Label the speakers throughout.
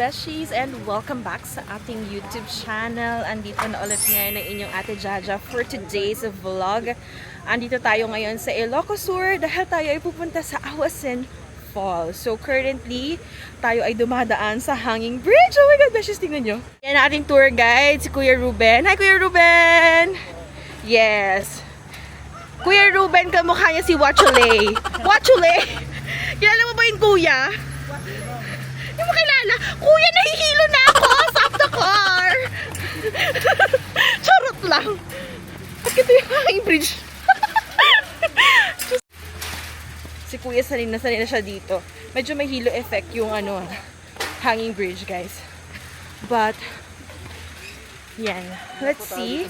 Speaker 1: Beshies, and welcome back sa ating YouTube channel. Andito na ulit ngayon ang inyong Ate Jaja for today's vlog. Andito tayo ngayon sa Ilocos Sur dahil tayo ay pupunta sa Awasen Falls. So currently, tayo ay dumadaan sa Hanging Bridge. Oh my God, Beshies, tingnan nyo. Yan ang ating tour guide, si Kuya Ruben. Hi, Kuya Ruben! Yes. Kuya Ruben, kamukha niya si Wachule. Wachule? Kilala mo ba yung kuya? Hindi mo kilala? Kuya, nahihilo na ako! Stop the car! Charot lang. Bakit yung hanging bridge? Si kuya, sanay na siya dito. Medyo may hilo effect yung hanging bridge, guys. But, yan. Let's see.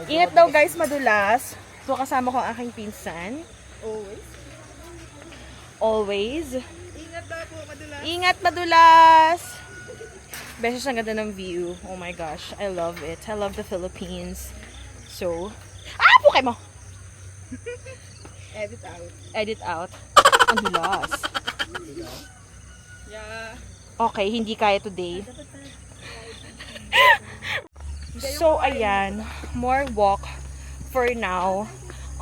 Speaker 1: Ingat daw, guys, madulas. So, kasama ko ang aking pinsan. Always. Ingat daw po, madulas. Ingat, madulas! Beses, ang ganda ng view. Oh my gosh, I love it. I love the Philippines. So, pukay mo!
Speaker 2: Edit out.
Speaker 1: Edit out. Ang dulas.
Speaker 2: Yeah.
Speaker 1: Okay, hindi kaya today. So, ayan. More walk for now.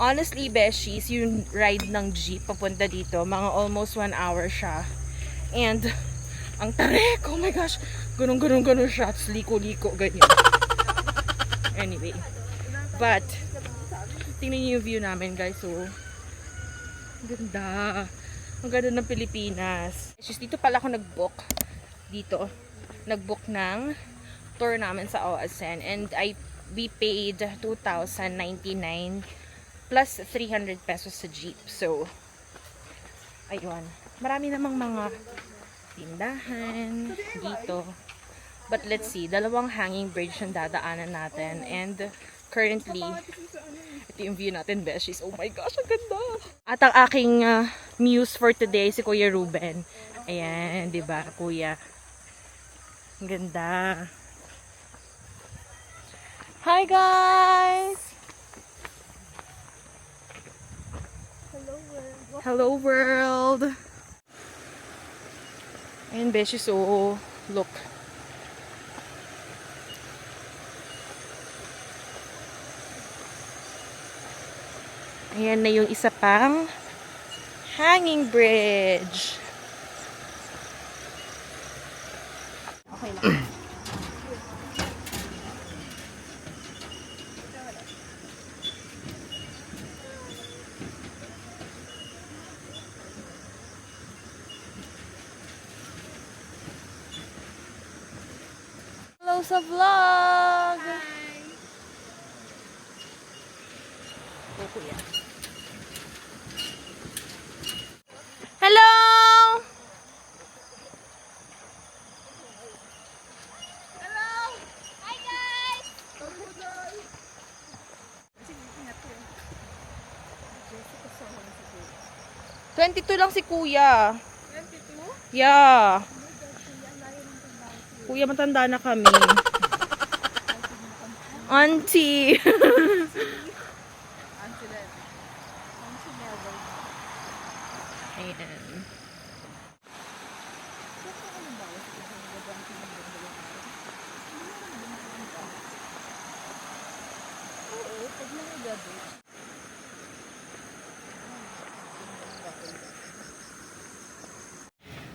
Speaker 1: Honestly, Beshies, yung ride ng jeep papunta dito, mga almost 1 hour siya. And, ang tarik! Oh my gosh! Ganun siya. Tapos liko-liko, ganyan. Anyway. But, tingnan niyo yung view namin, guys. So, ganda. Ang ganda ng Pilipinas. Beshies, dito pala ako nag-book. Dito. Nag-book ng tour namin sa Awasen. And we paid 2,099 plus 300 pesos sa jeep. So, ayun. Marami namang mga tindahan dito. But let's see. Dalawang hanging bridge ang dadaanan natin. And currently, ito yung view natin, Beshies. Oh my gosh, ang ganda! At ang aking muse for today, si Kuya Ruben. Ayan, diba, Kuya? Ang ganda. Hi, guys! Hello world. Ayan, Beshi, so look. Ayan na yung isa pang hanging bridge. Okay lang. Sa vlog. Oh, kuya. Hello. Hello. Hi guys. 22 lang si kuya. 22? Yeah. Kuya, matanda na kami. Auntie. Ayan.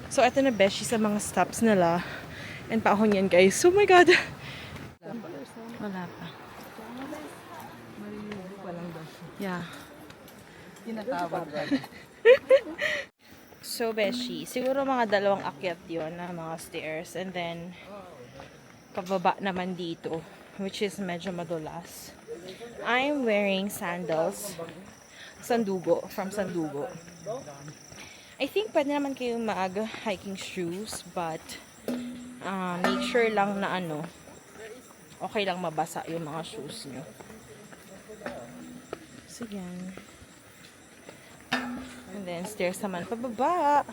Speaker 1: So, eto na, Beshi, sa mga stops nila. And paahon yan, guys. Oh my God! Wala pa. Yeah.
Speaker 2: Tinatawag.
Speaker 1: So, Beshi, siguro mga 2 akyat yun na mga stairs. And then, pababa naman dito, which is medyo madulas. I'm wearing sandals. Sandugo, from Sandugo. I think pwede naman kayong mag-hiking shoes, but make sure lang na okay lang mabasa yung mga shoes nyo. So, yan. And then, stairs naman pababa.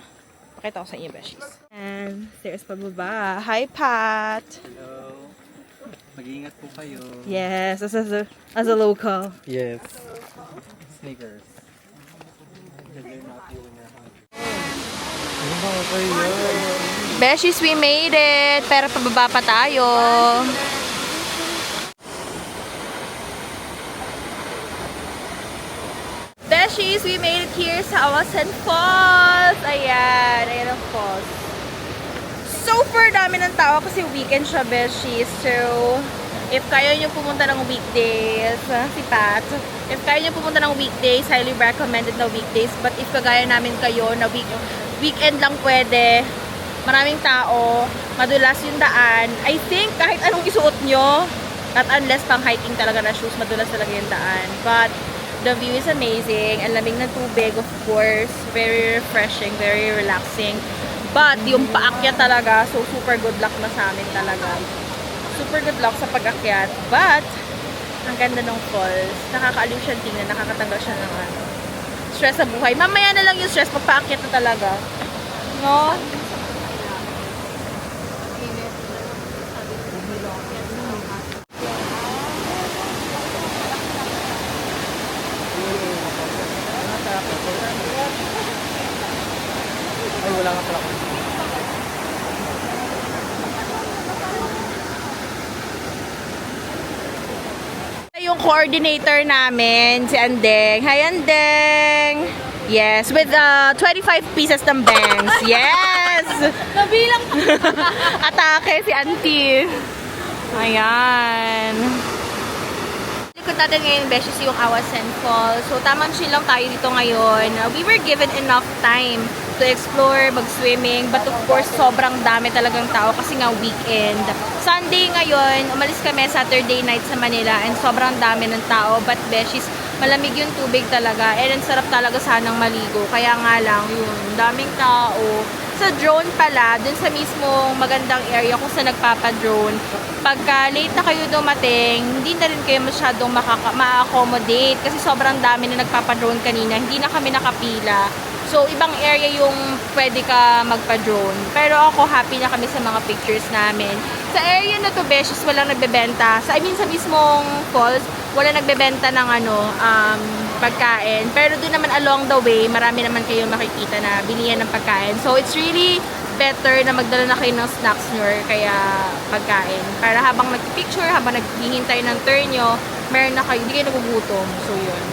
Speaker 1: Pakita ko sa inyo, Beshies. And, stairs pababa. Hi, Pat!
Speaker 3: Hello. Mag-iingat po kayo.
Speaker 1: Yes, as a local.
Speaker 3: Yes. Sneakers. You're not feeling your heart.
Speaker 1: Beshies, we made it. Pero pababa pa tayo. Beshies, we made it here sa Awasan Falls. Ayan. Ayan ang falls. Super dami ng tao kasi weekend siya, Beshies. So, if kaya nyo pumunta ng weekdays, si Pat, if kaya nyo pumunta ng weekdays, highly recommended na weekdays. But if kagaya namin kayo na weekend lang pwede, maraming tao, madulas yung daan, I think kahit anong isuot nyo, not unless pang hiking talaga na shoes, madulas talaga yung daan. But the view is amazing. Ang lamig ng tubig, of course. Very refreshing, very relaxing. But yung paakyat talaga, so super good luck na sa amin talaga. Super good luck sa pag-akyat. But, ang ganda ng falls. Nakakaaliw siya tingnan, nakakatanggal siya ng stress sa buhay. Mamaya na lang yung stress, magpaakyat na talaga. No?
Speaker 3: Ay, wala nga pala.
Speaker 1: Yung coordinator namin, si Andeng. Hi, Andeng! Yes, with 25 pieces ng bangs. Yes! Nabilang atake si Auntie. Ayan. Likod natin ngayon, Beshies, yung Awasan Falls. So, tamang chill lang tayo dito ngayon. We were given enough time to explore, mag-swimming. But of course, sobrang dami talagang tao kasi nga weekend. Sunday ngayon, umalis kami Saturday night sa Manila and sobrang dami ng tao. But Beshies, malamig yung tubig talaga. And ang sarap talaga sanang maligo. Kaya nga lang, yun, daming tao. Sa drone pala, dun sa mismong magandang area kung saan nagpapadrone, pagka late na kayo dumating, hindi na rin kayo masyadong ma-accommodate kasi sobrang dami na nagpapadrone kanina, hindi na kami nakapila. So, ibang area yung pwede ka magpa-drone. Pero ako, happy na kami sa mga pictures namin. Sa area na to, Beshies, walang nagbebenta. Sa mismong falls, wala nagbebenta ng pagkain. Pero doon naman along the way, marami naman kayo makikita na bilihan ng pagkain. So, it's really better na magdala na kayo ng snacks nyo or kaya pagkain. Para habang nag-picture, habang naghihintay ng turn nyo, meron na kayo, hindi kayo nagugutom. So, yun.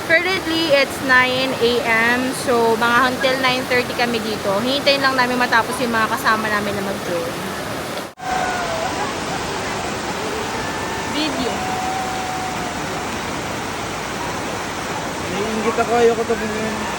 Speaker 1: Currently, it's 9 a.m. So, mga until 9:30 kami dito. Hihintayin lang namin matapos yung mga kasama namin na mag-drone. Video.
Speaker 3: Naiingit ako, ayoko ito bumili.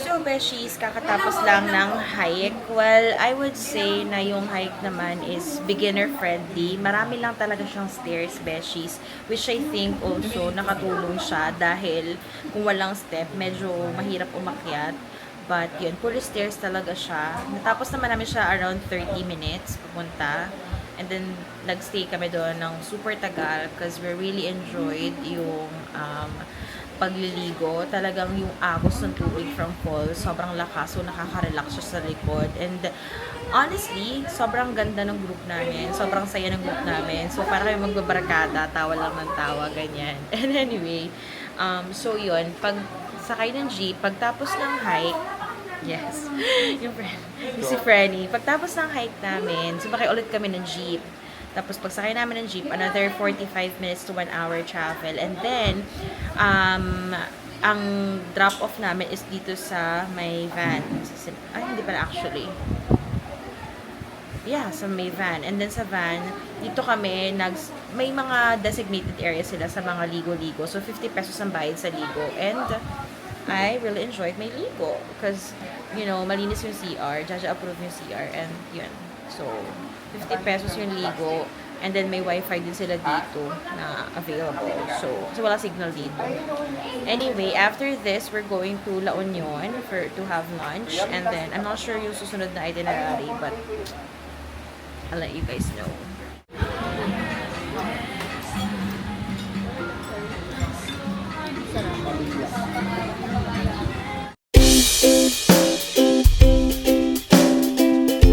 Speaker 1: So, Beshies, kakatapos lang ng hike. Well, I would say na yung hike naman is beginner-friendly. Marami lang talaga siyang stairs, Beshies. Which I think also nakatulong siya dahil kung walang step, medyo mahirap umakyat. But yun, puro stairs talaga siya. Natapos naman namin siya around 30 minutes pupunta. And then, nagstay kami doon ng super tagal because we really enjoyed yung pagliligo. Talagang yung agos ng tubig from falls, sobrang lakas. So, nakaka-relax siya sa likod. And honestly, sobrang ganda ng group namin. Sobrang saya ng group namin. So, para kayo magbabarkada, tawa lang ng tawa, ganyan. And anyway, so yun, pag sakay ng jeep, pagtapos ng hike, yes, yung si Frenny, pagtapos ng hike namin, sumakay ulit kami ng jeep. Tapos, pagsakay namin ng jeep, another 45 minutes to 1 hour travel. And then, ang drop-off namin is dito sa may van. Ay, hindi pala actually. Yeah, sa may van. And then sa van, dito kami, may mga designated areas sila sa mga ligo-ligo. So, 50 pesos ang bayad sa ligo. And, I really enjoyed my ligo. Because, you know, malinis yung CR. Jaja approve yung CR. And, yun. So, 50 pesos yung ligo. And then, may wifi din sila dito na available. So, kasi wala signal dito. Anyway, after this, we're going to La Union to have lunch. And then, I'm not sure yung susunod na itinerary, but I'll let you guys know.